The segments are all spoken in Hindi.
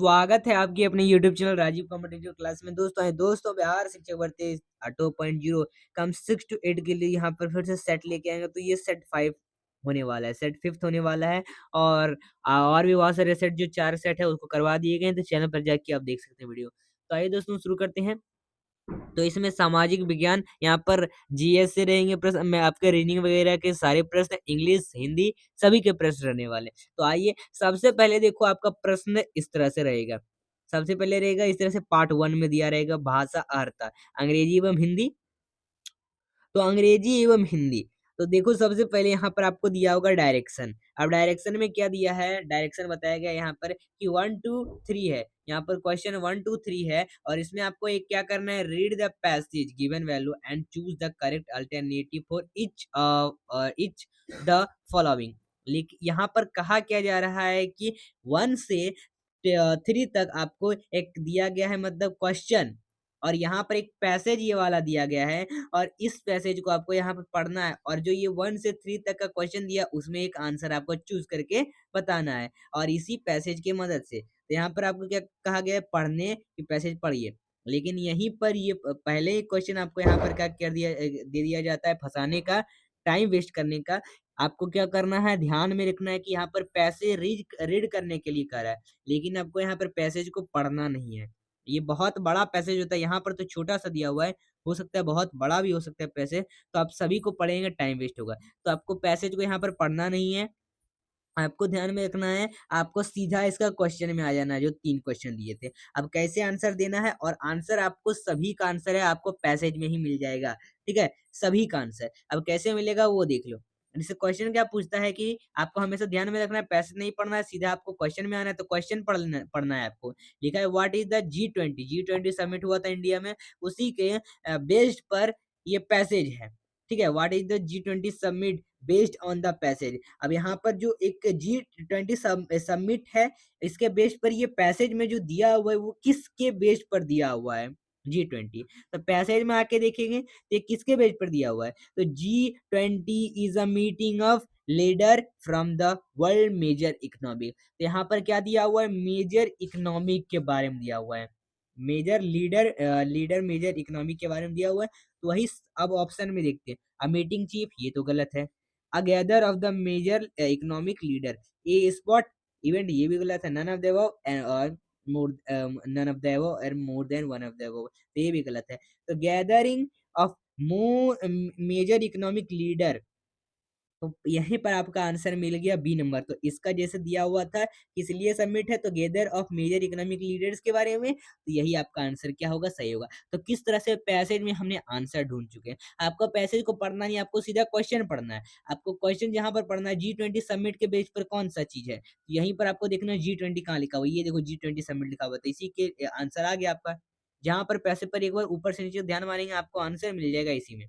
स्वागत है आपकी अपने YouTube channel Rajeev competitive class में। दोस्तों बिहार शिक्षक भर्ती 2.0 कम 6 to 8 के लिए यहाँ पर फिर से सेट लेके आएंगे। तो ये सेट 5 होने वाला है, सेट 5th होने वाला है। और भी बहुत सारे सेट जो 4 सेट है उसको करवा दिए गए हैं, तो चैनल पर जाके आप देख सकते हैं वीडियो। तो आइए दोस्तों शुरू करते हैं। तो इसमें सामाजिक विज्ञान, यहाँ पर जीएस से रहेंगे प्रश्न, मैं आपके रीडिंग वगैरह के सारे प्रश्न, इंग्लिश हिंदी सभी के प्रश्न रहने वाले। तो आइए सबसे पहले देखो, आपका प्रश्न इस तरह से रहेगा। सबसे पहले रहेगा इस तरह से, पार्ट 1 में दिया रहेगा भाषा अर्हता, अंग्रेजी एवं हिंदी। तो अंग्रेजी एवं हिंदी, तो देखो सबसे पहले यहाँ पर आपको दिया होगा डायरेक्शन। अब डायरेक्शन में क्या दिया है, डायरेक्शन बताया गया यहाँ पर कि 1 2 3 है। यहाँ पर क्वेश्चन 1 2 3 है, और इसमें आपको एक क्या करना है, read the passage given value and choose the correct alternative for each the following. लेकिन यहाँ पर कहा क्या जा रहा है कि 1 से 3 तक आपको एक दिया गया है, मतलब क्वेश्चन, और यहाँ पर एक पैसेज ये वाला दिया गया है, और इस पैसेज को आपको यहाँ पर पढ़ना है, और जो ये 1 से 3 तक का क्वेश्चन दिया उसमें एक आंसर आपको चूज करके बताना है, और इसी पैसेज की मदद से। तो यहाँ पर आपको क्या कहा गया है, पढ़ने की पैसेज पढ़िए। लेकिन यहीं पर ये पहले ही क्वेश्चन आपको यहाँ पर क्या कर दिया, दे दिया जाता है, फंसाने का, टाइम वेस्ट करने का। आपको क्या करना है, ध्यान में रखना है कि यहाँ पर पैसे रीड करने के लिए कह रहा है, लेकिन आपको यहाँ पर पैसेज को पढ़ना नहीं है। ये बहुत बड़ा पैसेज होता है, यहाँ पर तो छोटा सा दिया हुआ है, हो सकता है बहुत बड़ा भी हो सकता है पैसेज। तो आप सभी को पढ़ेंगे, टाइम वेस्ट होगा। तो आपको पैसेज को यहाँ पर पढ़ना नहीं है, आपको ध्यान में रखना है, आपको सीधा इसका क्वेश्चन में आ जाना है, जो 3 क्वेश्चन दिए थे। अब कैसे आंसर देना है, और आंसर आपको सभी का आंसर है, आपको पैसेज में ही मिल जाएगा, ठीक है, सभी का आंसर। अब कैसे मिलेगा वो देख लो। जैसे क्वेश्चन क्या पूछता है कि आपको हमेशा ध्यान में रखना है, पैसेज नहीं पढ़ना है, सीधा आपको क्वेश्चन में आना है। तो क्वेश्चन पढ़ना है आपको। लिखा है what is the G20 summit हुआ था इंडिया में, उसी के बेस्ड पर ये पैसेज है, ठीक है। What is the G20 summit based on the passage. अब यहाँ पर जो एक G20 समिट है, इसके बेस पर ये पैसेज में जो दिया हुआ है वो किसके बेस पर दिया हुआ है, G20। तो पैसेज में आके देखेंगे तो ये किसके बेस पर दिया हुआ है, तो G20 is a meeting of leader from the world major economic. तो यहाँ पर क्या दिया हुआ है, मेजर इकोनॉमिक के बारे में दिया हुआ है, लीडर मेजर इकोनॉमिक के बारे में दिया हुआ है। तो वही अब ऑप्शन में देखते हैं, अ मीटिंग चीफ, ये तो गलत है। A gather of the major economic leader, a spot event, ये भी गलत है। नन ऑफ द अबव और more, none of the above और more than one of the above, तो ये भी गलत है। तो gathering of major economic leader, तो यहीं पर आपका आंसर मिल गया बी नंबर। तो इसका जैसे दिया हुआ था किस लिए सबमिट है, तो gather of major economic leaders के बारे में, तो यही आपका आंसर क्या होगा, सही होगा। तो किस तरह से पैसेज में हमने आंसर ढूंढ चुके हैं। आपको पैसेज को पढ़ना नहीं, आपको सीधा क्वेश्चन पढ़ना है। आपको क्वेश्चन जहां पर पढ़ना है, G20 समिट के बेस पर कौन सा चीज है, यहीं पर आपको देखना है G20 कहाँ लिखा हुआ है। ये देखो G20 समिट लिखा हुआ है, तो इसी के आंसर आ गया आपका। जहां पर पैसे पर एक बार ऊपर से नीचे ध्यान मारेंगे, आपको आंसर मिल जाएगा इसी में।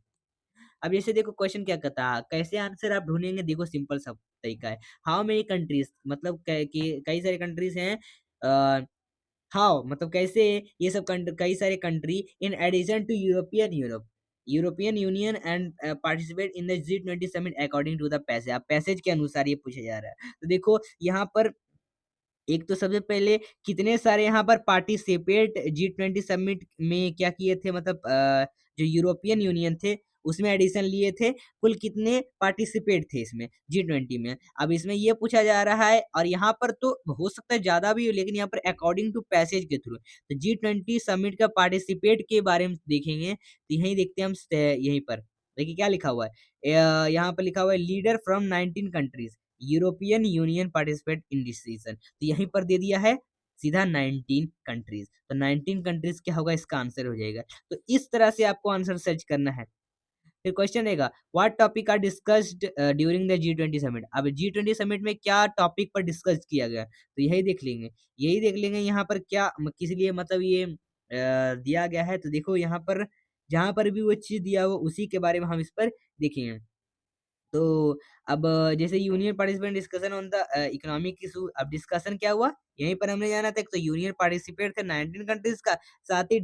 अब जैसे देखो क्वेश्चन क्या कहता है, कैसे आंसर आप ढूंढेंगे, देखो सिंपल सा तरीका है। हाउ मेनी कंट्रीज, मतलब कई सारे कंट्रीज हैं। हाउ मतलब कैसे, ये सब कई सारे country in addition to European Union and participate in the G20 summit according to the passage. अब पैसेज के अनुसार ये पूछा जा रहा है। तो देखो यहाँ पर एक तो सबसे पहले कितने सारे यहाँ पर पार्टिसिपेट G20 समिट में क्या किए थे, मतलब जो यूरोपियन यूनियन थे उसमें एडिशन लिए थे, कुल कितने पार्टिसिपेट थे इसमें G20 में। अब इसमें ये पूछा जा रहा है, और यहाँ पर तो हो सकता है ज्यादा भी हो, लेकिन यहाँ पर अकॉर्डिंग टू पैसेज के थ्रू। तो G20 समिट का पार्टिसिपेट के बारे में देखेंगे, तो यही देखते हैं हम यहीं पर। देखिए क्या लिखा हुआ है, यहाँ पर लिखा हुआ है leader from 19 countries European union participate in this season. तो यहीं पर दे दिया है सीधा 19 कंट्रीज। तो 19 कंट्रीज क्या होगा, इसका आंसर हो जाएगा। तो इस तरह से आपको आंसर सर्च करना है। फिर क्वेश्चन रहेगा what topic are discussed during the G20 summit. अब G20 समिट में क्या टॉपिक पर डिस्कस किया गया, तो यही देख लेंगे। यहाँ पर क्या किस लिए, मतलब ये दिया गया है। तो देखो यहाँ पर जहां पर भी वो चीज दिया हो उसी के बारे में हम इस पर देखेंगे। तो अब जैसे union participant discussion on the economic issue, अब डिस्कशन क्या हुआ, यहीं पर हमने जाना था। एक तो यूनियन पार्टिसिपेट थे 19 कंट्रीज का, साथ ही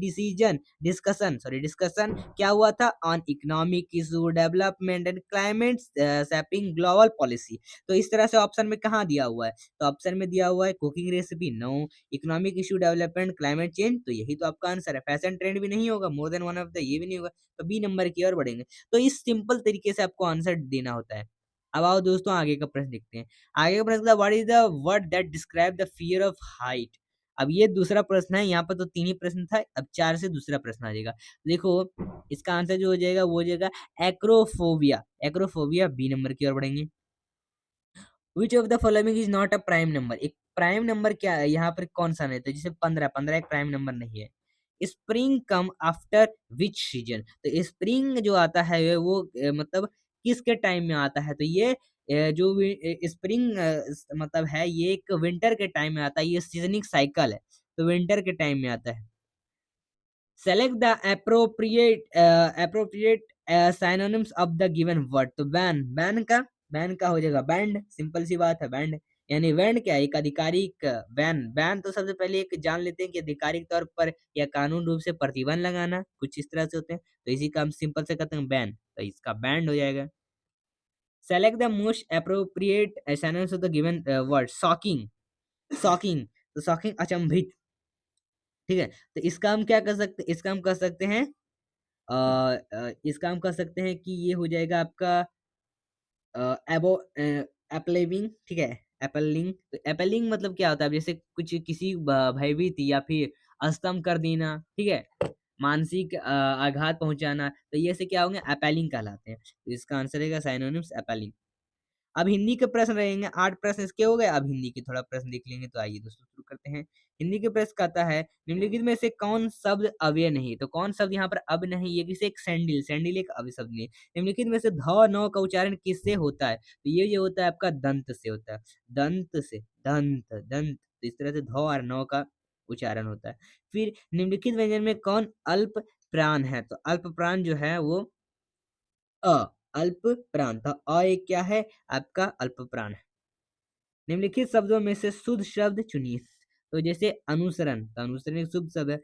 डिस्कशन क्या हुआ था on economic issue, development and climate shopping global policy. तो इस तरह से ऑप्शन में कहाँ दिया हुआ है, तो ऑप्शन में दिया हुआ है cooking recipe, no. Economic issue, development, climate change, तो यही तो आपका आंसर है। फैशन ट्रेंड भी नहीं होगा, मोर देन वन ऑफ द, ये भी नहीं होगा, तो बी नंबर की ओर बढ़ेंगे। तो इस सिंपल तरीके से आपको आंसर देना होता है। अब आओ दोस्तों आगे का प्रश्न देखते हैं। आगे का प्रश्न था what is the word that describe the fear of height. अब ये दूसरा प्रश्न है, यहाँ पर तो 3 ही प्रश्न था, अब 4 से दूसरा प्रश्न आ जाएगा। देखो इसका आंसर जो हो जाएगा वो हो जाएगा एक्रोफोबिया। एक्रोफोबिया बी नंबर की ओर बढ़ेंगे। Which of the following is not a prime number. एक प्राइम नंबर क्या है, यहाँ पर कौन सा नहीं, तो जैसे 15, 15 एक प्राइम नंबर नहीं है। Spring come after which season, तो स्प्रिंग जो आता है वो मतलब किसके टाइम में आता है, तो ये जो स्प्रिंग मतलब है ये एक विंटर के टाइम में आता है, ये सीजनिंग साइकिल है, तो विंटर के टाइम में आता है। Select the appropriate synonyms of the given word, तो बैन का हो जाएगा बैंड, सिंपल सी बात है बैंड। यानी बैंड क्या है, एक आधिकारिक बैन। बैन तो सबसे पहले एक जान लेते हैं कि आधिकारिक तौर पर या कानून रूप से प्रतिबंध लगाना, कुछ इस तरह से होते हैं, तो इसी का हम सिंपल से कहते हैं बैन, तो इसका बैंड हो जाएगा। Select the most appropriate synonyms of the given word, shocking, तो शॉकिंग अचंभित, ठीक है। तो इसका हम क्या कर सकते, इसका हम कर सकते हैं इसका हम कह सकते हैं कि ये हो जाएगा आपका एबो एप्लेविंग, ठीक है। एप्पलिंग, तो एप्पलिंग मतलब क्या होता है, अब जैसे कुछ किसी भयभीत या फिर अस्तम कर देना, ठीक है, मानसिक आघात पहुंचाना, तो ये से क्या होंगे, एपेलिंग कहलाते हैं। तो इसका आंसर रहेगा साइनोनिम्स एपेलिंग। अब हिंदी के प्रश्न रहेंगे, 8 प्रश्न इसके हो गए। अब हिंदी के थोड़ा प्रश्न देख लेंगे, तो आइए दोस्तों शुरू करते हैं। हिंदी के प्रश्न कहता है निम्नलिखित में से कौन शब्द अव्यय नहीं, तो कौन शब्द यहाँ पर अब नहीं, ये किसे, एक सैंडल, सैंडल एक अव्यय शब्द नहीं है। निम्नलिखित में से ध नौ का उच्चारण किससे होता है, तो ये जो होता है आपका दंत से होता है, दंत से, दंत दंत, तो इस तरह से ध और नौ का उच्चारण होता है। फिर निम्नलिखित व्यंजन में कौन अल्प प्राण है, तो अल्प प्राण जो है वो अ, अल्प प्राण था, अ एक क्या है आपका अल्प प्राण है। निम्नलिखित शब्दों में से शुद्ध शब्द चुनिए, तो जैसे अनुसरण, तो अनुसरण एक शुद्ध शब्द है।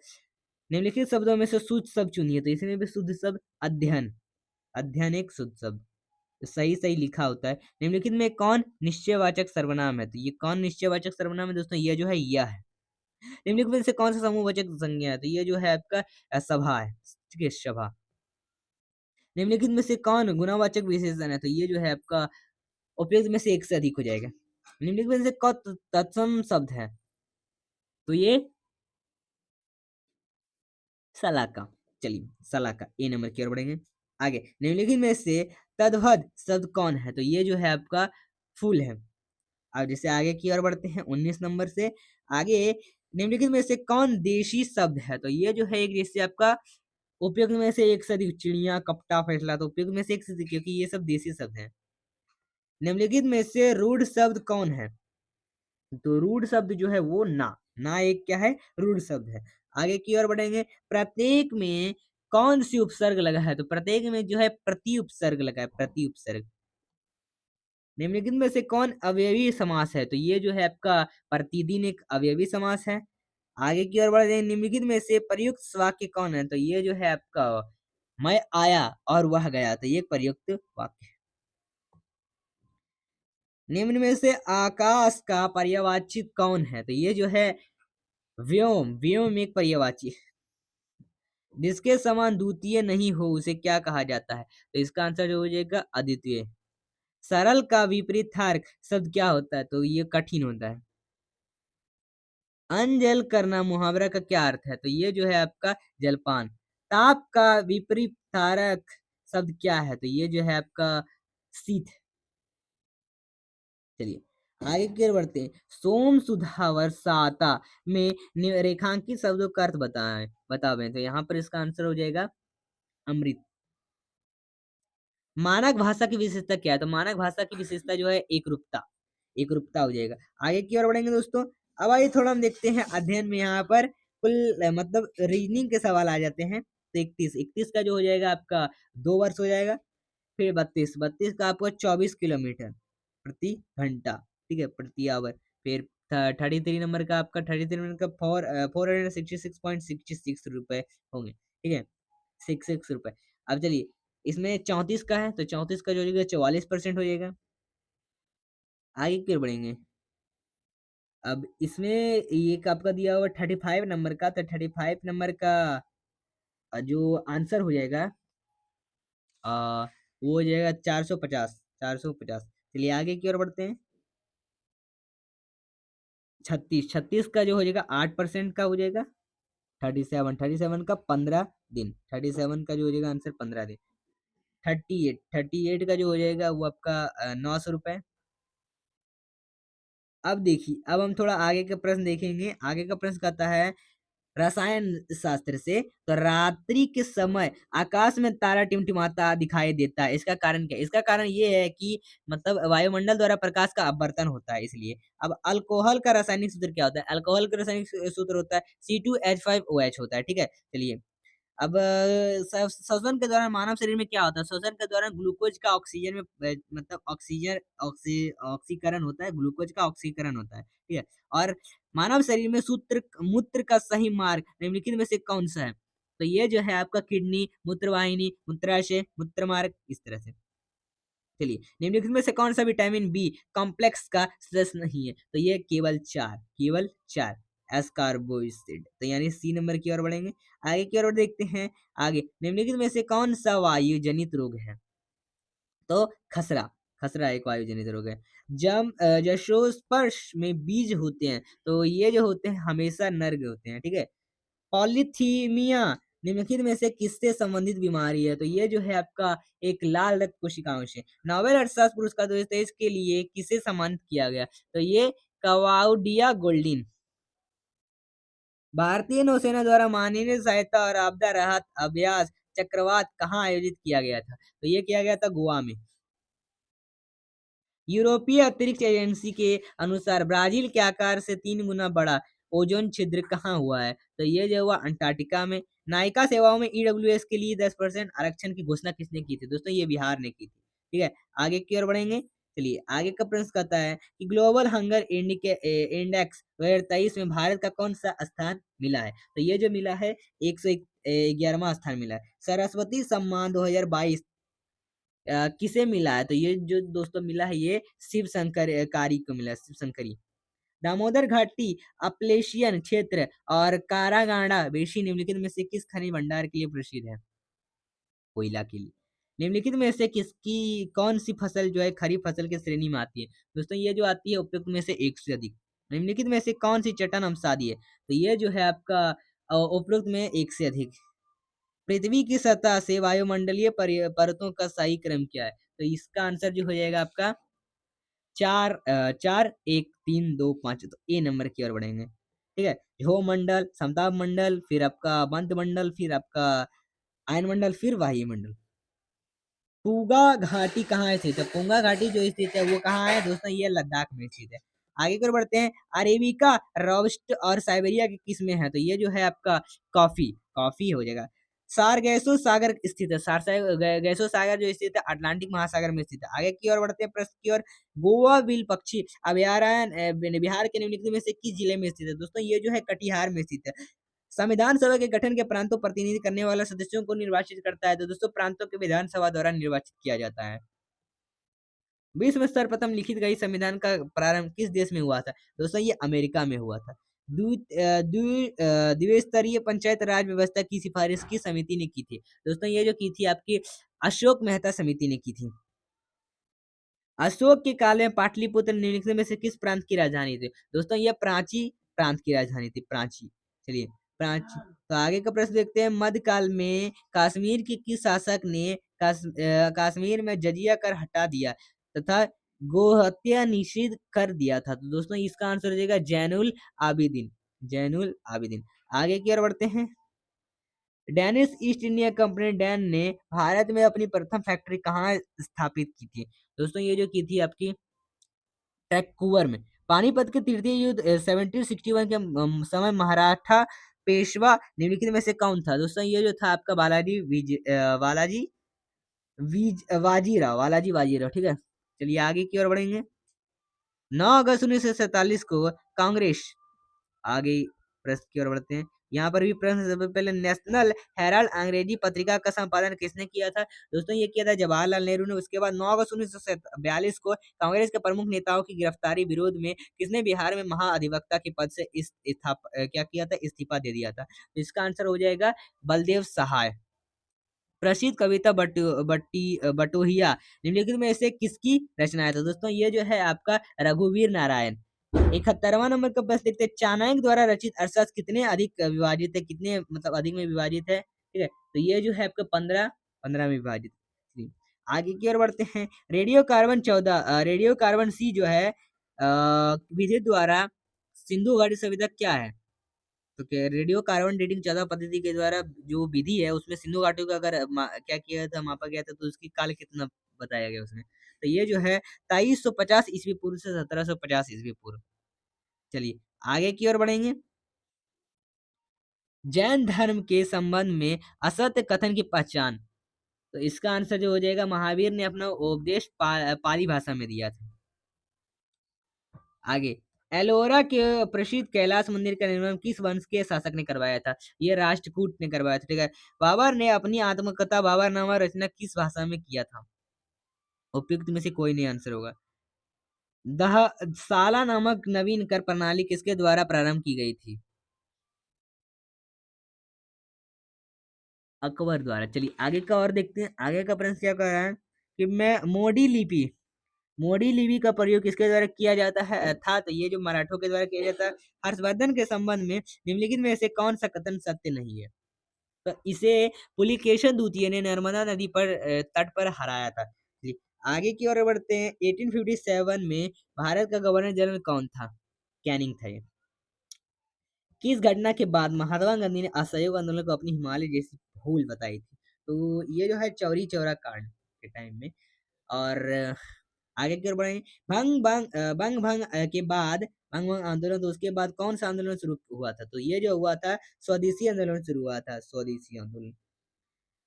निम्नलिखित शब्दों में से शुद्ध शब्द चुनिए, तो इसमें भी शुद्ध शब्द अध्ययन, अध्ययन एक शुद्ध शब्द, तो सही सही लिखा होता है। निम्नलिखित में कौन निश्चयवाचक सर्वनाम है, तो ये कौन निश्चयवाचक सर्वनाम है दोस्तों, ये जो है यह है। निम्नलिखित में से कौन सा समूहवाचक संज्ञा है, तो ये जो है आपका सभा है, ठीक है, सभा। निम्नलिखित में से कौन गुणवाचक विशेषण है, तो ये जो है आपका उपयुक्त में से एक से अधिक हो जाएगा। निम्नलिखित में से कौन तत्सम शब्द है, तो ये सलाका। चलिए सलाका ए नंबर की ओर बढ़ेंगे। आगे निम्नलिखित में से तद्भद शब्द कौन है, तो ये जो है आपका फूल है। अब जैसे आगे की ओर बढ़ते हैं 19 नंबर से आगे, निम्नलिखित में से कौन देशी शब्द है, तो ये जो है एक जैसे आपका उपयुक्त में से एक से अधिक, चिड़िया, कपटा, फैसला, तो उपयुक्त में से एक से अधिक, क्योंकि ये सब देशी शब्द हैं। निम्नलिखित में से रूढ़ शब्द कौन है, तो रूढ़ शब्द जो है वो ना, ना एक क्या है, रूढ़ शब्द है। आगे की ओर बढ़ेंगे, प्रत्येक में कौन सी उपसर्ग लगा है, तो प्रत्येक में जो है प्रति उपसर्ग लगा है, प्रति उपसर्ग। निम्नलिखित में से कौन अवयवी समास है, तो ये जो है आपका प्रतिदिन एक अवयवी समास है। आगे की ओर बढ़ जाएंगे, निम्नलिखित में से प्रयुक्त वाक्य कौन है, तो ये जो है आपका मैं आया और वह गया, तो ये प्रयुक्त वाक्य है। निम्न में से आकाश का पर्यायवाची कौन है, तो ये जो है व्योम, व्योम एक पर्यायवाची है। जिसके समान द्वितीय नहीं हो उसे क्या कहा जाता है, तो इसका आंसर जो हो जाएगा अद्वितीय। सरल का विपरीतार्थ शब्द क्या होता है, तो ये कठिन होता है। अनजल करना मुहावरा का क्या अर्थ है, तो ये जो है आपका जलपान। ताप का विपरीतारक शब्द क्या है, तो ये जो है आपका शीत। चलिए आगे की ओर बढ़ते हैं। सोम सुधा वर्षाता में रेखांकित शब्दों का अर्थ बताएं, बतावें, तो यहाँ पर इसका आंसर हो जाएगा अमृत। मानक भाषा की विशेषता क्या है, तो मानक भाषा की विशेषता जो है एकरूपता, एकरूपता हो जाएगा। आगे की ओर बढ़ेंगे दोस्तों। अब आइए थोड़ा हम देखते हैं अध्ययन में, यहाँ पर कुल मतलब रीजनिंग के सवाल आ जाते हैं। तो 31 का जो हो जाएगा आपका 2 वर्ष हो जाएगा। फिर 32, 32 का आपका 24 किलोमीटर प्रति घंटा, ठीक है, प्रति आवर। फिर 33 नंबर का आपका 33 नंबर का 466.66 रुपए होंगे, ठीक है, 66 रुपए। अब चलिए, इसमें 34 का है, तो 34 का जो हो जाएगा 44% हो जाएगा। आगे क्यों बढ़ेंगे? अब इसमें एक आपका दिया हुआ 35 नंबर का, तो 35 नंबर का जो आंसर हो जाएगा वो हो जाएगा 450, 450। चलिए आगे की ओर बढ़ते हैं। 36, 36 का जो हो जाएगा 8% का हो जाएगा। 37, 37 का 15 दिन, 37 का जो हो जाएगा आंसर 15 दिन। 38, 38 का जो हो जाएगा वो आपका 900 रुपए। अब देखिए, अब हम थोड़ा आगे का प्रश्न देखेंगे। आगे का प्रश्न कहता है रसायन शास्त्र से, तो रात्रि के समय आकाश में तारा टिमटिमाता दिखाई देता है, इसका कारण क्या है? इसका कारण ये है कि मतलब वायुमंडल द्वारा प्रकाश का अपवर्तन होता है, इसलिए। अब अल्कोहल का रासायनिक सूत्र क्या होता है? अल्कोहल का रासायनिक सूत्र होता है C2H5OH होता है, ठीक है। चलिए, अब श्वसन के दौरान मानव शरीर में क्या होता है? श्वसन के दौरान ग्लूकोज का ऑक्सीजन में मतलब ऑक्सीकरण होता है, ग्लूकोज का ऑक्सीकरण होता है, ठीक है। और मानव शरीर में सूत्र मूत्र का सही मार्ग निम्नलिखित में से कौन सा है? तो ये जो है आपका किडनी, मूत्रवाहिनी, मूत्राशय, मूत्र मार्ग, इस तरह से। चलिए, निम्नलिखित में से कौन सा विटामिन बी कॉम्प्लेक्स का सदस्य नहीं है? तो ये केवल चार, केवल चार एस्कार्बोइड, तो यानी सी नंबर की ओर बढ़ेंगे। आगे की ओर देखते हैं। आगे निम्नलिखित में से कौन सा वायु जनित रोग है? तो खसरा, खसरा एक वायु जनित रोग है। जशोस्पर्श में बीज होते हैं, तो ये जो होते हैं हमेशा नर्ग होते हैं, ठीक है। पॉलीथीमिया निम्नलिखित में से किससे संबंधित बीमारी है? तो ये जो है आपका एक लाल रक्त कोशिकाओं से। नोबेल अर्थशास्त्र पुरस्कार 2023 के लिए किसे सम्मानित किया गया? तो ये क्लाउडिया गोल्डिन। भारतीय नौसेना द्वारा मानवीय सहायता और आपदा राहत अभ्यास चक्रवात कहाँ आयोजित किया गया था? तो ये किया गया था गोवा में। यूरोपीय अंतरिक्ष एजेंसी के अनुसार ब्राजील के आकार से 3 गुना बड़ा ओजोन छिद्र कहाँ हुआ है? तो ये जो हुआ अंटार्कटिका में। नायिका सेवाओं में ईडब्ल्यूएस के लिए 10% आरक्षण की घोषणा किसने की थी? दोस्तों ये बिहार ने की थी, ठीक है। आगे की ओर बढ़ेंगे। चलिए, आगे का प्रश्न कहता है कि ग्लोबल हंगर इंडेक्स 2023 में भारत का कौन सा स्थान मिला है? तो ये जो मिला है 111वां स्थान मिला है। सरस्वती सम्मान 2022 किसे मिला है? तो ये जो दोस्तों मिला है ये शिव शंकर कारी को मिला है, शिव शंकरी। दामोदर घाटी, अपलेशियन क्षेत्र और कारागांडा बेशी निम्नलिखित में से किस खनिज भंडार के लिए प्रसिद्ध है? कोयला के लिए। निम्नलिखित में से किसकी कौन सी फसल जो है खरीफ फसल की श्रेणी में आती है? दोस्तों ये जो आती है उपयुक्त में से एक से अधिक। निम्नलिखित में से कौन सी चट्टान अम्सादी है? तो ये जो है आपका उपयुक्त में एक से अधिक। पृथ्वी की सतह से वायुमंडलीय परतों का सही क्रम क्या है? तो इसका आंसर जो हो जाएगा आपका 4, 1, 3, 2, 5। तो ए नंबर की ओर बढ़ेंगे, ठीक है। ध्रुव मंडल, समताप मंडल, फिर आपका मंद मंडल, फिर आपका आयन मंडल, फिर वायु मंडल। पूंगा घाटी कहाँ स्थित है? पूंगा घाटी जो स्थित है वो कहाँ है दोस्तों? ये लद्दाख में स्थित है। आगे की ओर बढ़ते हैं। अरेबिका, रोबस्ट और साइबेरिया की किस्में हैं? तो ये जो है आपका कॉफी, कॉफी हो जाएगा। सारगैसो सागर स्थित है, गैसो सागर जो स्थित है अटलांटिक महासागर में स्थित है। आगे की ओर बढ़ते हैं प्रश्न की ओर। गोवा बिल पक्षी अभयारण्य बिहार के निम्नलिखित में से किस जिले में स्थित है? दोस्तों ये जो है कटिहार में स्थित है। संविधान सभा के गठन के प्रांतों प्रतिनिधि करने वाला सदस्यों को निर्वाचित करता है, तो दोस्तों प्रांतों के विधानसभा द्वारा निर्वाचित किया जाता है। विश्व में सर्वप्रथम लिखित गई संविधान का प्रारंभ किस देश में हुआ था? दोस्तों ये अमेरिका में हुआ था। द्विस्तरीय पंचायत राज व्यवस्था की सिफारिश की समिति ने की थी? दोस्तों ये जो की थी आपकी अशोक मेहता समिति ने की थी। अशोक के काल में पाटलिपुत्र निम्नलिखित में से किस प्रांत की राजधानी थी? दोस्तों ये प्राची प्रांत की राजधानी थी, प्राची। चलिए, प्राची। तो आगे का प्रश्न देखते हैं। मध्यकाल में कश्मीर के किस शासक ने कश्मीर में जजिया कर हटा दिया तथा गोहत्या निषिद्ध कर दिया था? तो दोस्तों इसका आंसर हो जाएगा जैनुल आबिदीन, जैनुल आबिदीन। आगे की ओर बढ़ते हैं। Danish east India company Dan ने भारत में अपनी प्रथम फैक्ट्री कहाँ स्थापित की थी? दोस्तों ये जो की थी आपकी वैंकूवर में। पानीपत के तृतीय युद्ध 1761 के समय मराठा पेशवा निम्नलिखित में से कौन था? दोस्तों ये जो था आपका बालाजी वाजीराव, वालाजी वाजीराव, ठीक है। चलिए आगे की ओर बढ़ेंगे। 9 अगस्त 1947 को कांग्रेस, आगे प्रश्न की ओर बढ़ते हैं। यहाँ पर भी प्रश्न, सबसे पहले नेशनल हेराल्ड अंग्रेजी पत्रिका का संपादन किसने किया था? दोस्तों ये किया था जवाहरलाल नेहरू ने। उसके बाद 9 अगस्त 1942 को कांग्रेस के प्रमुख नेताओं की गिरफ्तारी विरोध में किसने बिहार में महाअधिवक्ता के पद से क्या किया था? इस्तीफा दे दिया था। तो इसका आंसर हो जाएगा बलदेव सहाय। प्रसिद्ध कविता बटोहिया निम्नलिखित में से किसकी रचना है? तो दोस्तों ये जो है आपका रघुवीर नारायण। 71वां नंबर का प्रश्न देखते हैं। चाणक्य द्वारा रचित अर्थशास्त्र कितने अधिक विभाजित है? कितने मतलब अधिक में विभाजित है? ठीक है, तो ये जो है आपका 15 में विभाजित। जी। आगे की ओर बढ़ते हैं। रेडियो कार्बन सी जो है विधि द्वारा सिंधु घाटी सभ्यता क्या है? तो क्या रेडियो कार्बन डेटिंग 14 पद्धति के द्वारा जो विधि है उसमें सिंधु घाटी का अगर क्या किया था, मापा गया था, तो उसकी काल कितना बताया गया उसमें? तो ये जो है 2350 ईस्वी पूर्व से 1750 ईस्वी पूर्व। चलिए आगे की ओर बढ़ेंगे। जैन धर्म के संबंध में असत्य कथन की पहचान, तो इसका आंसर जो हो जाएगा, महावीर ने अपना उपदेश पाली भाषा में दिया था। आगे, एलोरा के प्रसिद्ध कैलाश मंदिर का निर्माण किस वंश के शासक ने करवाया था? ये राष्ट्रकूट ने करवाया था, ठीक है। बाबर ने अपनी आत्मकथा बाबरनामा रचना किस भाषा में किया था? उपयुक्त में से कोई नहीं आंसर होगा। दह साला नामक नवीन कर प्रणाली किसके द्वारा प्रारंभ की गई थी? अकबर द्वारा। चलिए आगे का और देखते हैं। आगे का प्रश्न क्या कह रहा है कि मैं मोडी लिपि का प्रयोग किसके द्वारा किया जाता है था? तो ये जो मराठों के द्वारा किया जाता है। हर्षवर्धन के संबंध में निम्नलिखित में से कौन सा कथन सत्य नहीं है? तो इसे पुलिकेशन द्वितीय ने नर्मदा नदी पर तट पर हराया था। जी, आगे की ओर बढ़ते हैं। 1857 में भारत का गवर्नर जनरल कौन था? कैनिंग था ये। किस घटना के बाद महात्मा गांधी ने असहयोग आंदोलन को अपनी हिमालय जैसी भूल बताई थी? तो ये जो है चौरी चौरा कांड के टाइम में। और आगे की ओर बढ़ें। बंग भंग के बाद बंग भंग आंदोलन, तो उसके बाद कौन सा आंदोलन शुरू हुआ था? तो ये जो हुआ था स्वदेशी आंदोलन शुरू हुआ था, स्वदेशी आंदोलन।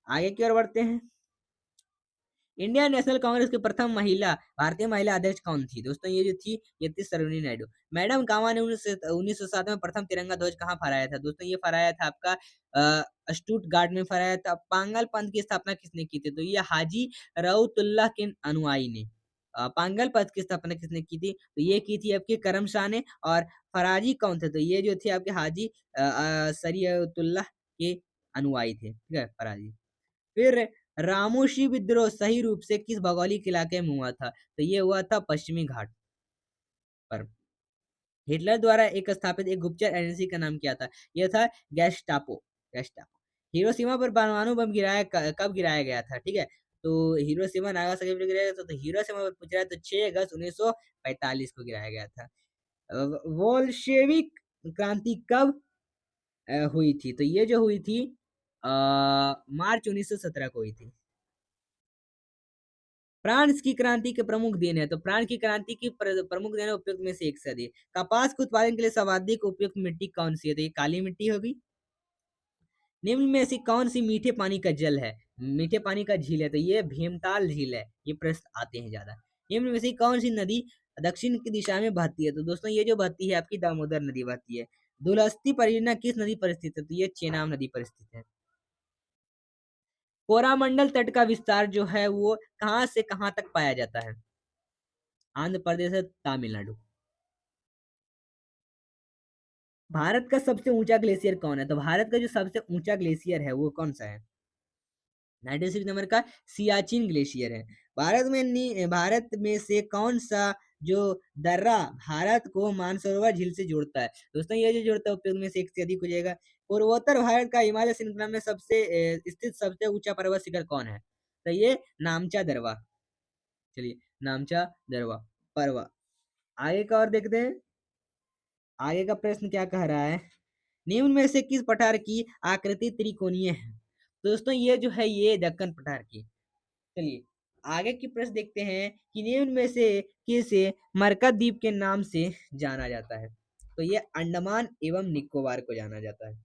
आगे की ओर बढ़ते हैं। इंडियन नेशनल कांग्रेस की प्रथम महिला भारतीय महिला अध्यक्ष कौन थी? दोस्तों ये जो थी, ये थी सरोजिनी नायडू। मैडम कामा ने 1907 में प्रथम तिरंगा ध्वज कहाँ फहराया था? दोस्तों ये फहराया था आपका स्टुटगार्ट में फहराया था। पांगल पंथ की स्थापना किसने की थी? तो ये हाजी रऊतुल्लाह के अनुयायी ने। पांगल पंथ की स्थापना किसने की थी? तो ये की थी आपके करम शाह ने। और फराजी कौन थे? तो ये जो थे आपके हाजी सरियतुल्लाह के अनुयायी थे, ठीक है, फराजी। फिर रामोशी विद्रोह सही रूप से किस भौगोलिक इलाके में हुआ था? तो ये हुआ था पश्चिमी घाट पर। हिटलर द्वारा एक स्थापित एक गुप्तचर एजेंसी का नाम क्या था? यह था गैस्टापो। गैस्टापो। हिरोशिमा पर परमाणु बम कब गिराया गया था? ठीक है, तो हिरोशिमा नागासाकी पर गिराया गया था। तो हिरोशिमा पर पूछ रहा है, तो 6 अगस्त 1945 को गिराया गया था। वोल्शेविक क्रांति कब हुई थी? तो ये जो हुई थी मार्च 1917 को हुई थी। फ्रांस की क्रांति के प्रमुख दिन है, तो फ्रांस की क्रांति की प्रमुख दिन है उपयुक्त में से एक सदी। कपास के उत्पादन के लिए सर्वाधिक उपयुक्त मिट्टी कौन सी है? तो ये काली मिट्टी होगी। निम्न में से कौन सी मीठे पानी का जल है, मीठे पानी का झील है? तो ये भीमताल झील है। ये प्रश्न आते हैं ज्यादा। निम्न में से कौन सी नदी दक्षिण की दिशा में बहती है? तो दोस्तों ये जो बहती है आपकी दामोदर नदी बहती है। दुलस्ती परियोजना किस नदी पर स्थित है? तो ये चेनाब नदी पर स्थित है। कोरामंडल तट का विस्तार जो है वो कहाँ से कहाँ तक पाया जाता है? आंध्र प्रदेश है, तमिलनाडु। भारत का सबसे ऊंचा ग्लेशियर कौन है? तो भारत का जो सबसे ऊंचा ग्लेशियर है वो कौन सा है? 96 नंबर का सियाचिन ग्लेशियर है। भारत में से कौन सा जो दर्रा भारत को मानसरोवर झील से जोड़ता है? दोस्तों ये जो जोड़ता है उपयोग में से एक से अधिक हो जाएगा। पूर्वोत्तर भारत का हिमालय श्रृंखला में सबसे स्थित सबसे ऊंचा पर्वत शिखर कौन है? तो ये नामचा दरवा। चलिए, नामचा दरवा पर्वत। आगे का और देखते हैं। आगे का प्रश्न क्या कह रहा है? निम्न में से किस पठार की आकृति त्रिकोणीय है? तो दोस्तों ये जो है ये दक्कन पठार की। चलिए आगे की प्रश्न देखते हैं कि निम्न में से किसे मरकत द्वीप के नाम से जाना जाता है? तो ये अंडमान एवं निकोबार को जाना जाता है।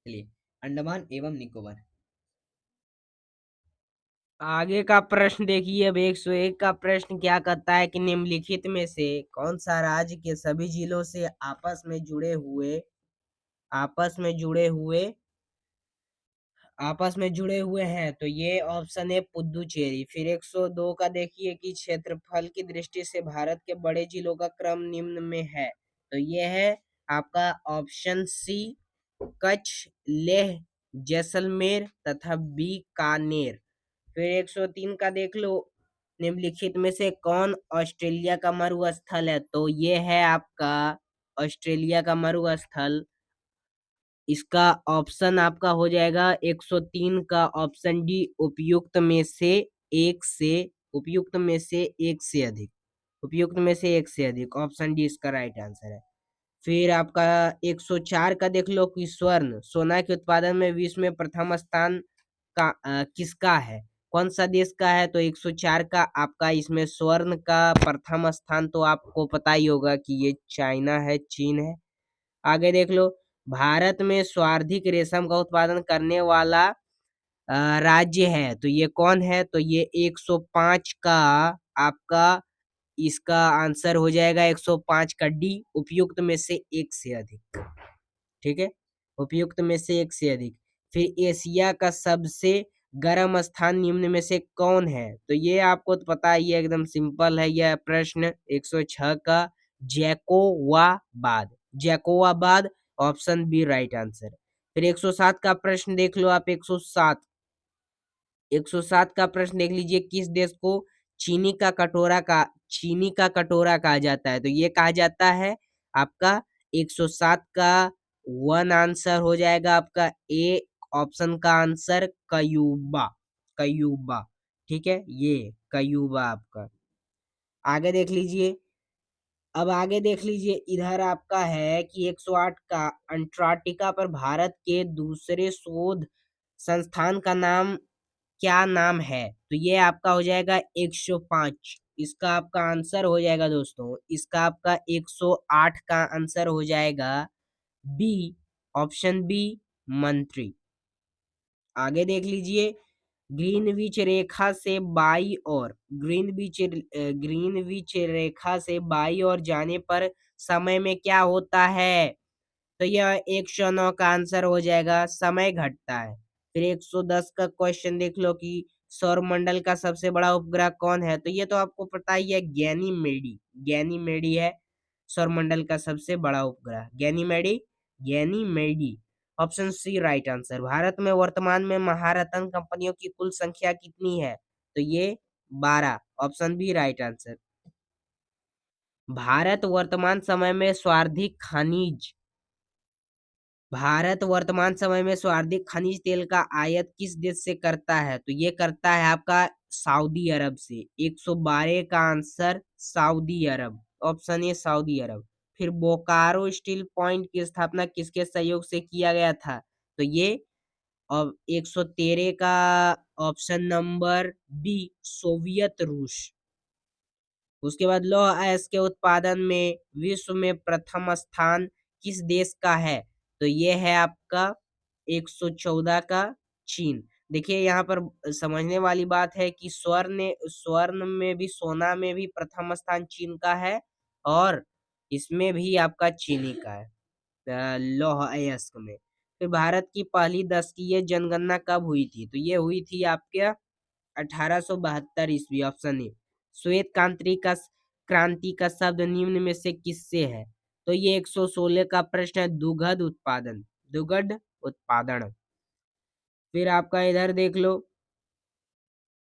चलिए, अंडमान एवं निकोबार। आगे का प्रश्न देखिए। अब 101 का प्रश्न क्या कहता है कि निम्नलिखित में से कौन सा राज्य के सभी जिलों से आपस में जुड़े हुए हैं? तो ये ऑप्शन है पुदुचेरी। फिर 102 का देखिए कि क्षेत्रफल की दृष्टि से भारत के बड़े जिलों का क्रम निम्न में है। तो ये है आपका ऑप्शन सी, कच्छ, लेह, जैसलमेर तथा बीकानेर। फिर 103 का देख लो, निम्नलिखित में से कौन ऑस्ट्रेलिया का मरुस्थल है? तो ये है आपका ऑस्ट्रेलिया का मरुस्थल। इसका ऑप्शन आपका हो जाएगा 103 का ऑप्शन डी, उपयुक्त में से एक से अधिक। उपयुक्त में से एक से अधिक, ऑप्शन डी इसका राइट आंसर है। फिर आपका 104 का देख लो कि स्वर्ण सोना के उत्पादन में विश्व में प्रथम स्थान किसका है? कौन सा देश का है? तो 104 का आपका इसमें स्वर्ण का प्रथम स्थान तो आपको पता ही होगा कि ये चाइना है, चीन है। आगे देख लो, भारत में सर्वाधिक रेशम का उत्पादन करने वाला राज्य है, तो ये कौन है? तो ये 105 का आपका इसका आंसर हो जाएगा 105 का डी, उपयुक्त में से एक से अधिक। ठीक है, उपयुक्त में से एक से अधिक। फिर एशिया का सबसे गर्म स्थान निम्न में से कौन है? तो ये आपको तो पता ही है, एकदम सिंपल है यह प्रश्न। 106 का जैकोवाबाद। जैकोवाबाद, ऑप्शन बी राइट आंसर। फिर 107 का प्रश्न देख लो आप। 107 का प्रश्न देख लीजिए, किस देश को चीनी का कटोरा कहा जाता है? तो ये कहा जाता है आपका 107 का वन आंसर हो जाएगा आपका ए ऑप्शन का आंसर, कयूबा। कयूबा, ठीक है, ये कयूबा आपका। आगे देख लीजिए। अब आगे देख लीजिए, इधर आपका है कि 108 का अंटार्कटिका पर भारत के दूसरे शोध संस्थान का नाम क्या नाम है? तो ये आपका हो जाएगा 105। इसका आपका आंसर हो जाएगा दोस्तों, इसका आपका 108 का आंसर हो जाएगा बी, ऑप्शन बी, मंत्री। आगे देख लीजिए, ग्रीनविच रेखा से बाई और ग्रीनविच रेखा से बाई और जाने पर समय में क्या होता है? तो यह 109 का आंसर हो जाएगा, समय घटता है। फिर 110 का क्वेश्चन देख लो कि सौरमंडल का सबसे बड़ा उपग्रह कौन है? तो ये तो आपको पता ही है, गैनीमेडी है सौरमंडल का सबसे बड़ा उपग्रह, Ganymede. Option C right answer. भारत में वर्तमान में महारत्न कंपनियों की कुल संख्या कितनी है? तो ये 12, option B right answer. Bharat वर्तमान समय में सर्वाधिक खनिज भारत वर्तमान समय में सर्वाधिक खनिज तेल का आयात किस देश से करता है? तो ये करता है आपका सऊदी अरब से। 112 का आंसर सऊदी अरब, ऑप्शन ए सऊदी अरब। फिर बोकारो स्टील प्लांट की स्थापना किसके सहयोग से किया गया था? तो ये अब 113 का ऑप्शन नंबर बी, सोवियत रूस। उसके बाद लौह अयस्क के उत्पादन में विश्व में प्रथम स्थान किस देश का है? तो ये है आपका 114 का चीन। देखिए यहाँ पर समझने वाली बात है कि स्वर्ण में भी, सोना में भी प्रथम स्थान चीन का है, और इसमें भी आपका चीनी का है, लौह अयस्क में। फिर भारत की पहली दशकीय जनगणना कब हुई थी? तो ये हुई थी आपके 1872 ईस्वी, ऑप्शन ए। श्वेत क्रांति का शब्द निम्न में से किससे है? तो ये 116 का प्रश्न है, दुग्ध उत्पादन। फिर आपका इधर देख लो,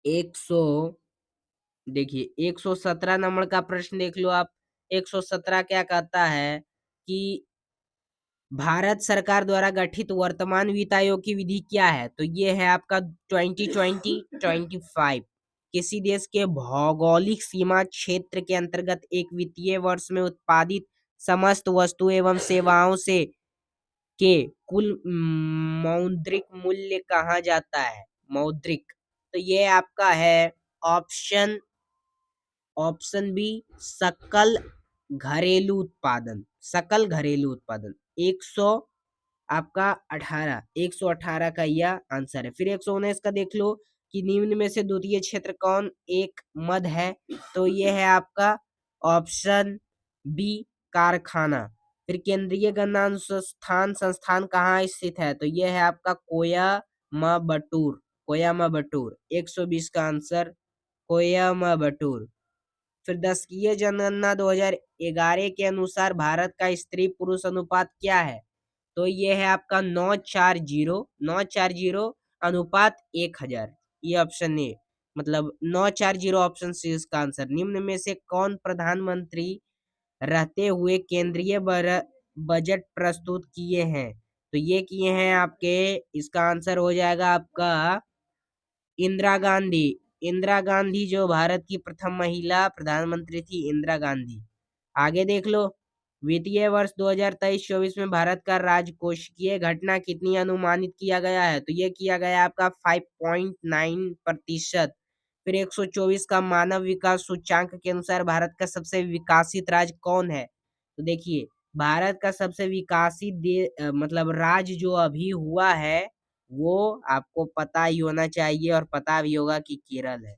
100 देखिए 117 नंबर का प्रश्न देख लो आप। 117 क्या कहता है कि भारत सरकार द्वारा गठित वर्तमान वित्त आयोग की विधि क्या है? तो ये है आपका 2020-25। किसी देश के भौगोलिक सीमा क्षेत्र के अंतर्गत एक वित्तीय वर्ष में उत्पादित समस्त वस्तु एवं सेवाओं से के कुल मौद्रिक मूल्य कहा जाता है? मौद्रिक, तो ये आपका है ऑप्शन ऑप्शन बी, सकल सकल घरेलू उत्पादन। 100 आपका 18, 118 का यह आंसर है। फिर 119 का देख लो कि निम्न में से द्वितीय क्षेत्र कौन एक मद है? तो ये है आपका ऑप्शन बी कारखाना। फिर केंद्रीय गन्ना अनुसंधान संस्थान कहाँ स्थित है? तो ये है आपका कोयम्बटूर। कोयम्बटूर 120 का आंसर कोयम्बटूर। फिर दशकीय जनगणना 2011 के अनुसार भारत का स्त्री पुरुष अनुपात क्या है? तो ये है आपका 940 अनुपात 1000। ये ऑप्शन ए, मतलब 940 ऑप्शन सी इसका आंसर। निम्न में से कौन प्रधानमंत्री रहते हुए केंद्रीय बजट प्रस्तुत किए हैं? तो ये किए हैं आपके, इसका आंसर हो जाएगा आपका इंदिरा गांधी। इंदिरा गांधी जो भारत की प्रथम महिला प्रधानमंत्री थी, इंदिरा गांधी। आगे देख लो, वित्तीय वर्ष 2023-24 में भारत का राजकोषीय घटना कितनी अनुमानित किया गया है? तो ये किया गया आपका 5.9%। फिर 124 का मानव विकास सूचांक के अनुसार भारत का सबसे विकसित राज्य कौन है? तो देखिए, भारत का सबसे विकसित मतलब राज्य जो अभी हुआ है वो आपको पता ही होना चाहिए और पता भी होगा कि केरल है।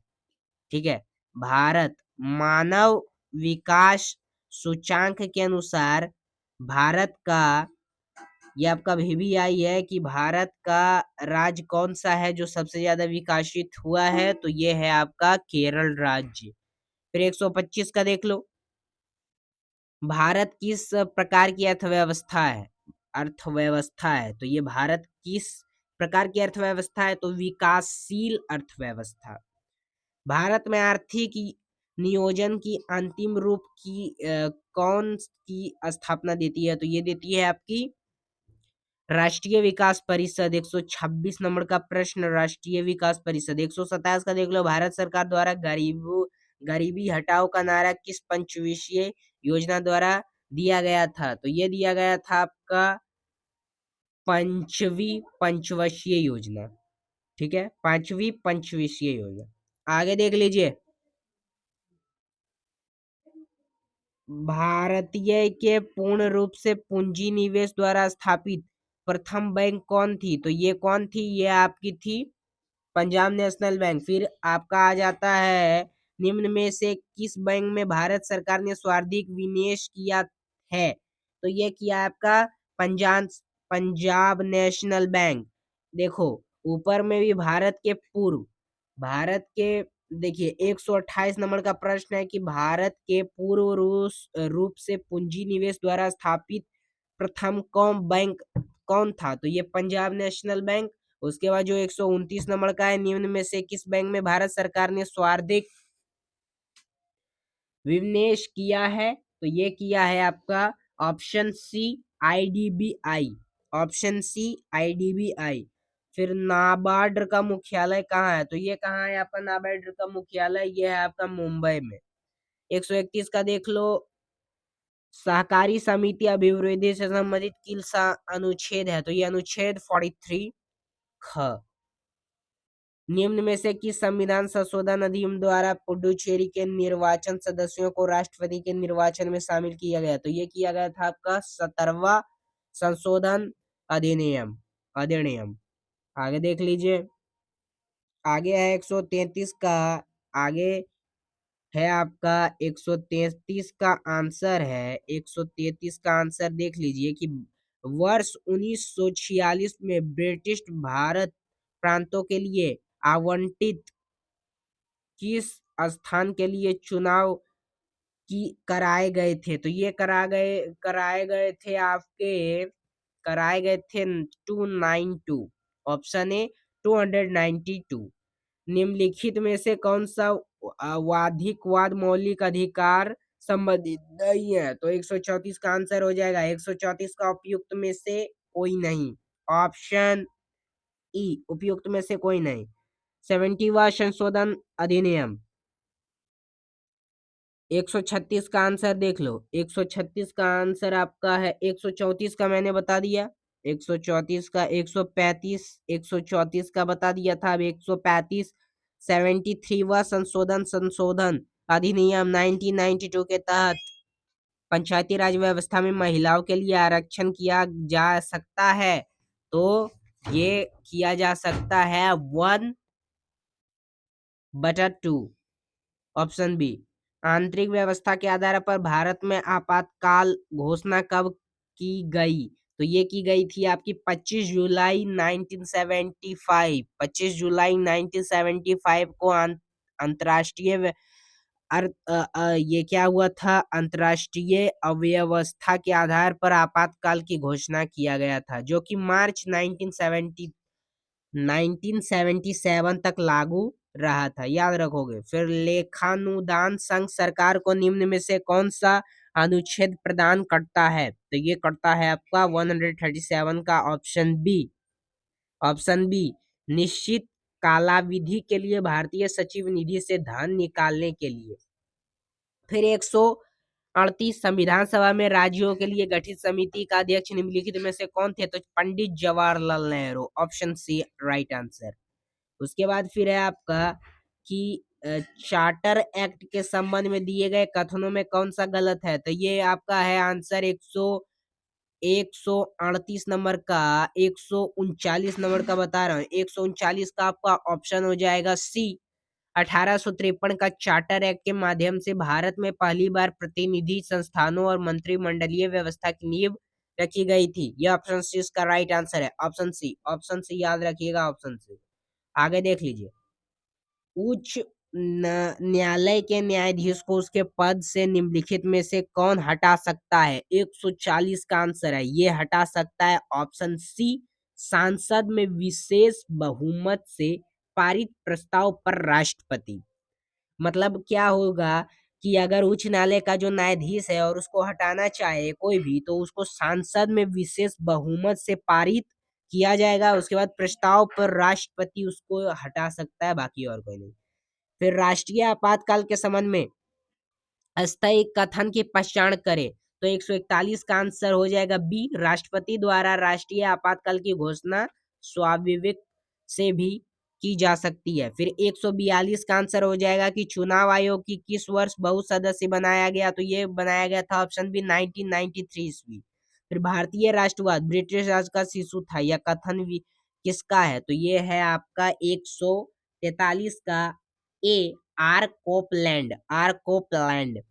ठीक है, भारत मानव विकास सूचांक के अनुसार भारत का, ये आपका VBI है कि भारत का राज्य कौन सा है जो सबसे ज्यादा विकसित हुआ है? तो ये है आपका केरल राज्य। फिर 125 का देख लो, भारत किस प्रकार की अर्थव्यवस्था है? अर्थव्यवस्था है, तो ये भारत किस प्रकार की अर्थव्यवस्था है? तो विकासशील अर्थव्यवस्था। भारत में आर्थिक नियोजन की अंतिम रूप की कौन की स्थापना देती है? तो ये देती है आपकी राष्ट्रीय विकास परिषद। 126 नंबर का प्रश्न, राष्ट्रीय विकास परिषद। 127 का देख लो, भारत सरकार द्वारा गरीबी हटाओ का नारा किस पंचवर्षीय योजना द्वारा दिया गया था? तो ये दिया गया था आपका पांचवी पंचवर्षीय योजना। ठीक है, पांचवी पंचवर्षीय योजना। आगे देख लीजिए, भारतीय के पूर्ण रूप से पूंजी निवेश द्वारा स्थापित प्रथम बैंक कौन थी? तो ये कौन थी? ये आपकी थी पंजाब नेशनल बैंक। फिर आपका आ जाता है, निम्न में से किस बैंक में भारत सरकार ने सर्वाधिक निवेश किया है? तो ये किया आपका पंजाब पंजाब नेशनल बैंक। देखो, ऊपर में भी भारत के देखिए 128 नंबर का प्रश्न है कि भारत के पूर्व रूप से पूंजी निवेश द्वारा स्थापित प्रथम कौन बैंक कौन था? तो ये पंजाब नेशनल बैंक। उसके बाद जो 129 नंबर का है, निम्न में से किस बैंक में भारत सरकार ने सर्वाधिक निवेश किया है? तो ये किया है आपका option C IDBI। Option C IDBI। फिर नाबार्ड का मुख्यालय कहाँ है? तो ये कहाँ है आपका नाबार्ड का मुख्यालय? ये है आपका मुंबई में। 131 का देख लो, सहकारी समिति अभिवृद्धि से संबंधित किन सा अनुच्छेद है? तो ये अनुच्छेद 43 ख। निम्न में से किस संविधान संशोधन अधिनियम द्वारा पुडुचेरी के निर्वाचन सदस्यों को राष्ट्रपति के निर्वाचन में शामिल किया गया? तो ये किया गया था आपका 17वां संशोधन अधिनियम। आगे देख लीजिए, आगे है 133 का, आगे है आपका 133 का आंसर है। 133 का आंसर देख लीजिए कि वर्ष 1946 में ब्रिटिश भारत प्रांतों के लिए आवंटित किस स्थान के लिए चुनाव की कराए गए थे? तो ये कराए गए थे आपके, कराए गए थे 292। Option A 292। निम्नलिखित में से कौन सा वाद मौलिक अधिकार संबंधित नहीं है? तो 134 का आंसर हो जाएगा 134 का उपयुक्त में से कोई नहीं। ऑप्शन ई उपयुक्त में से कोई नहीं। 70वां संशोधन अधिनियम। 136 का आंसर देख लो, 136 का आंसर आपका है 134 का मैंने बता दिया, 134 का 135 134 का बता दिया था, अब 135 73वां संशोधन अधिनियम 1992 के तहत पंचायती राज व्यवस्था में महिलाओं के लिए आरक्षण किया जा सकता है? तो ये किया जा सकता है 1 बटा 2। ऑप्शन बी, आंतरिक व्यवस्था के आधार पर भारत में आपातकाल घोषणा कब की गई? तो ये की गई थी आपकी 25 जुलाई 1975। 25 जुलाई 1975 को अंतर्राष्ट्रीय ये क्या हुआ था, अंतर्राष्ट्रीय अव्यवस्था के आधार पर आपातकाल की घोषणा किया गया था, जो कि मार्च 1977 तक लागू रहा था, याद रखोगे। फिर लेखानुदान संघ सरकार को निम्न में से कौन सा अनुच्छेद प्रदान करता है? तो ये करता है आपका 137 का ऑप्शन बी। ऑप्शन बी, निश्चित कालावधि के लिए भारतीय सचिव निधि से धन निकालने के लिए। फिर 138 संविधान सभा में राज्यों के लिए गठित समिति का अध्यक्ष निम्नलिखित में से कौन थे? तो Pandit Jawaharlal Nehru, option C right answer. उसके बाद फिर है आपका कि चार्टर एक्ट के संबंध में दिए गए कथनों में कौन सा गलत है? तो ये आपका है आंसर 138 नंबर का, 139 नंबर का बता रहा हूँ, 139 का आपका ऑप्शन हो जाएगा सी। 1853 का चार्टर एक्ट के माध्यम से भारत में पहली बार प्रतिनिधि संस्थानों और मंत्रिमंडलीय व्यवस्था की नींव रखी गई थी। यह ऑप्शन सी इसका राइट आंसर है, ऑप्शन सी। ऑप्शन सी याद रखिएगा, ऑप्शन सी। आगे देख लीजिए, उच्च न्यायालय के न्यायाधीश को उसके पद से निम्नलिखित में से कौन हटा सकता है? 140 का आंसर है, ये हटा सकता है ऑप्शन सी, सांसद में विशेष बहुमत से पारित प्रस्ताव पर राष्ट्रपति। मतलब क्या होगा कि अगर उच्च न्यायालय का जो न्यायाधीश है और उसको हटाना चाहे कोई भी, तो उसको सांसद में विशेष बहुमत से पारित किया जाएगा। उसके बाद प्रस्ताव पर राष्ट्रपति उसको हटा सकता है, बाकी और कोई नहीं। फिर राष्ट्रीय आपातकाल के संबंध में अस्थायी कथन की पहचान करें। तो 141 का आंसर हो जाएगा बी, राष्ट्रपति द्वारा राष्ट्रीय आपातकाल की घोषणा स्वाभाविक से भी की जा सकती है। फिर 142 का आंसर हो जाएगा कि चुनाव आयोग की किस वर्ष बहुसदस्य बनाया गया? तो ये बनाया गया था ऑप्शन बी 1993 ईस्वी। फिर भारतीय राष्ट्रवाद ब्रिटिश राज का शिशु था, यह कथन भी किसका है? तो ये है आपका 143 का A, R Copeland. R Copeland.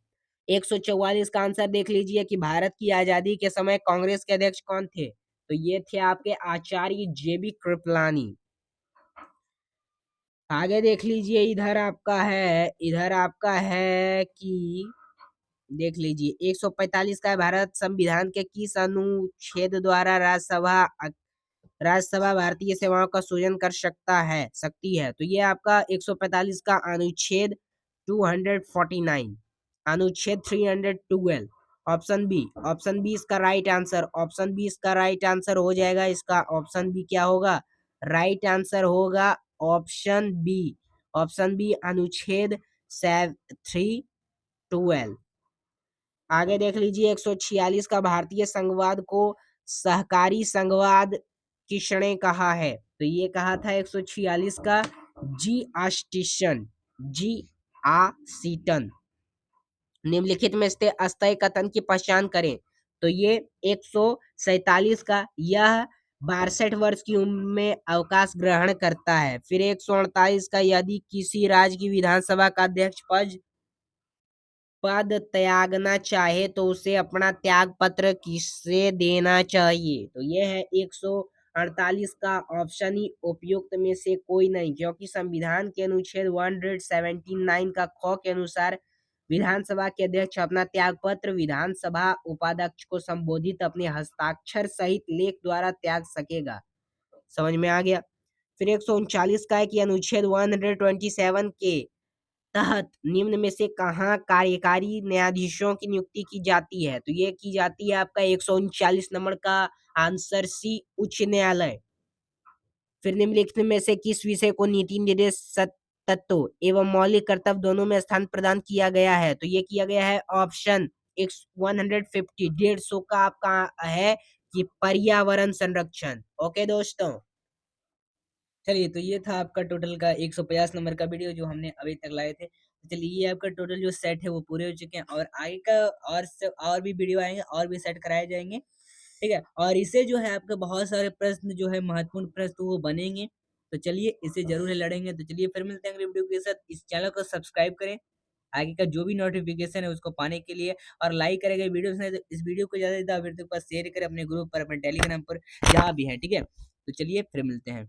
144 का आंसर देख लीजिए कि भारत की आजादी के समय कांग्रेस के अध्यक्ष कौन थे? तो ये थे आपके आचार्य जेबी कृपलानी। आगे देख लीजिए, इधर आपका है कि देख लीजिए 145 का है, भारत संविधान के किस अनुच्छेद द्वारा राज्यसभा भारतीय सेवाओं का सृजन कर सकती है? तो ये आपका 145 का अनुच्छेद 249, अनुच्छेद 312। ऑप्शन बी, ऑप्शन बी इसका राइट आंसर, ऑप्शन बी इसका राइट आंसर हो जाएगा। इसका ऑप्शन बी क्या होगा? राइट आंसर होगा ऑप्शन बी। ऑप्शन बी अनुच्छेद 312। आगे देख लीजिए 146 का, भारतीय संघवाद को सहकारी संघवाद किसने कहा है? तो ये कहा था 146 का जी आस्टिसन, जी आसीटन। निम्नलिखित में से अस्थायी कथन की पहचान करें। तो ये 147 का, यह 62 वर्ष की उम्र में अवकाश ग्रहण करता है। फिर 148 का, यदि किसी राज्य की विधानसभा का अध्यक्ष पद त्यागना चाहे तो उसे अपना त्याग पत्र किसे देना चाहिए? तो ये है 148 का ऑप्शन ही उपयुक्त में से कोई नहीं, क्योंकि संविधान के अनुच्छेद 179 का ख के अनुसार विधानसभा के अध्यक्ष अपना त्याग पत्र विधानसभा उपाध्यक्ष को संबोधित अपने हस्ताक्षर सहित लेख द्वारा त्याग सकेगा। समझ में आ गया। फिर 139 का है कि अनुच्छेद 127 के तहत निम्न में से कहाँ कार्यकारी न्यायाधीशों की नियुक्ति की जाती है? तो ये की जाती है आपका 139 नंबर का आंसर सी, उच्च न्यायालय। फिर निम्नलिखित में से किस विषय को नीति निर्देश तत्व एवं मौलिक कर्तव्य दोनों में स्थान प्रदान किया गया है? तो ये किया गया है ऑप्शन 150, 150 का आपका है कि पर्यावरण संरक्षण। ओके दोस्तों, चलिए तो ये था आपका टोटल का 150 नंबर का वीडियो जो हमने अभी तक लाए थे। तो चलिए ये आपका टोटल जो सेट है वो पूरे हो चुके हैं, और आगे का और भी वीडियो आएंगे और भी सेट कराए जाएंगे, ठीक है। और इससे जो है आपके बहुत सारे प्रश्न जो है महत्वपूर्ण प्रश्न वो बनेंगे। तो चलिए इससे ज़रूर लड़ेंगे। तो चलिए फिर मिलते हैं अगली वीडियो के साथ। इस चैनल को सब्सक्राइब करें, आगे का जो भी नोटिफ़िकेशन है उसको पाने के लिए, और लाइक करेंगे वीडियोस नहीं तो इस वीडियो को ज़्यादा से ज़्यादा फिर तक शेयर करें अपने ग्रुप पर, अपने टेलीग्राम पर, जहाँ भी हैं, ठीक है? तो चलिए फिर मिलते हैं।